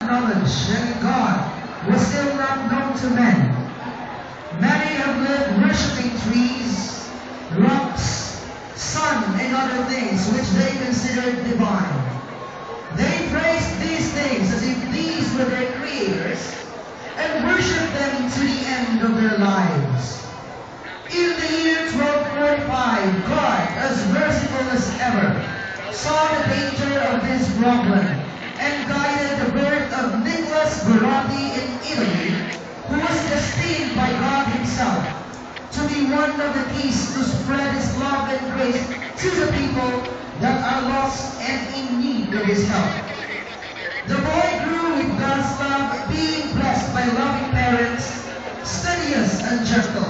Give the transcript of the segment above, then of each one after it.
knowledge, and God was still not known to men. Many have lived worshipping trees, rocks, sun, and other things which they considered divine. They praised these things as if these were their creators, and worshipped them to the end of their lives. In the year 1245, God, as merciful as ever, saw the danger of this problem and guided the birth of Nicholas Berardi in Italy, who was destined by God himself to be one of the keys to spread his love and grace to the people that are lost and in need of his help. The boy grew with God's love, being blessed by loving parents, studious and gentle.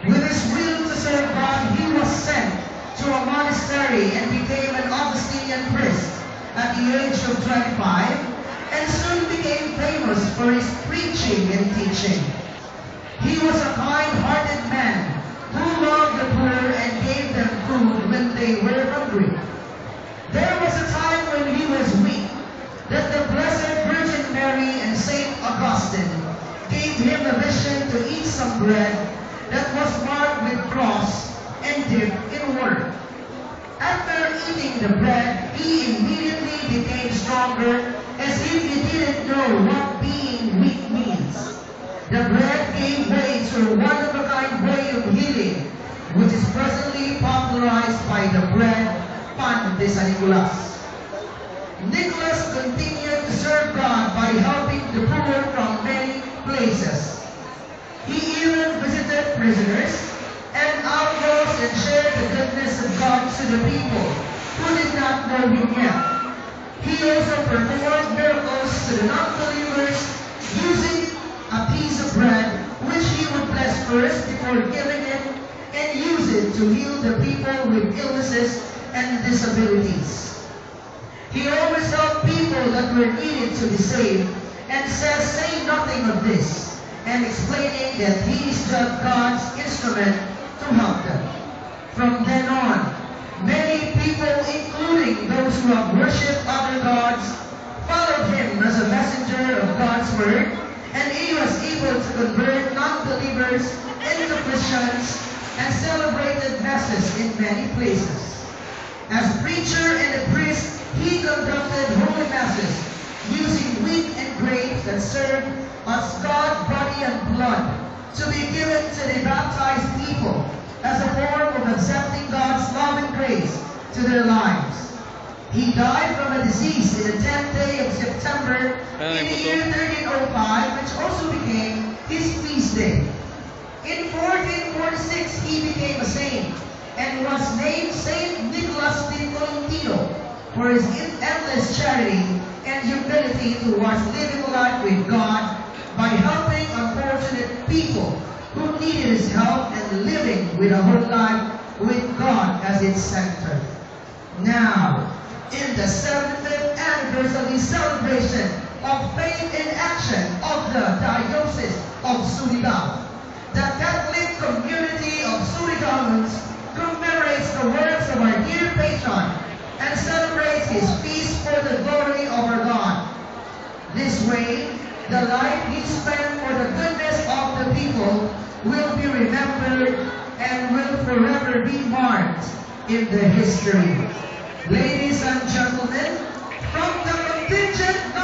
With his will to serve God, he was sent to a monastery and became an Augustinian priest at the age of 25, and soon became famous for his preaching and teaching. He was a kind-hearted man who loved the poor and gave them food when they were hungry. There was a time when he was weak, that the Blessed Virgin Mary and Saint Augustine gave him a vision to eat some bread that was marked with cross and dipped in water. After eating the bread, he immediately became stronger, as if he didn't know what being weak means. The bread gave way to a one-of-a-kind way of healing, which is presently popularized by the bread pan de San Nicolas. Nicholas continued to serve God by helping the poor from many places. He even visited prisoners and outlaws and shared the goodness of God to the people who did not know him yet. He also performed miracles to the non-believers using a piece of bread which he would bless first before giving it and use it to heal the people with illnesses and disabilities. He always helped people that were needed to be saved, and says, "Say nothing of this," and explaining that he is just God's instrument to help them. From then on, many people, including those who have worshipped other gods, followed him as a messenger of God's word, and he was able to convert non-believers into Christians and celebrated masses in many places. As preacher and a priest, he conducted holy masses using wheat and grapes that served as God's body and blood to be given to the baptized people as a form of accepting God's love and grace to their lives. He died from a disease in the 10th day of September in the year 1305, which also became his feast day. In 1446, he became a saint and was named Saint Nicholas de Tolentino for his endless charity and humility towards living a life with God by helping unfortunate people who needed his help and living with a whole life with God as its center. Now, in the 75th anniversary celebration of Faith in Action of the Diocese of Surigao, the Catholic community of Surigao commemorates the works of our dear patron and celebrates his feast for the glory of our God. This way, the life he spent for the goodness of the people will be remembered and will forever be marked in the history. Ladies and gentlemen, from the contingent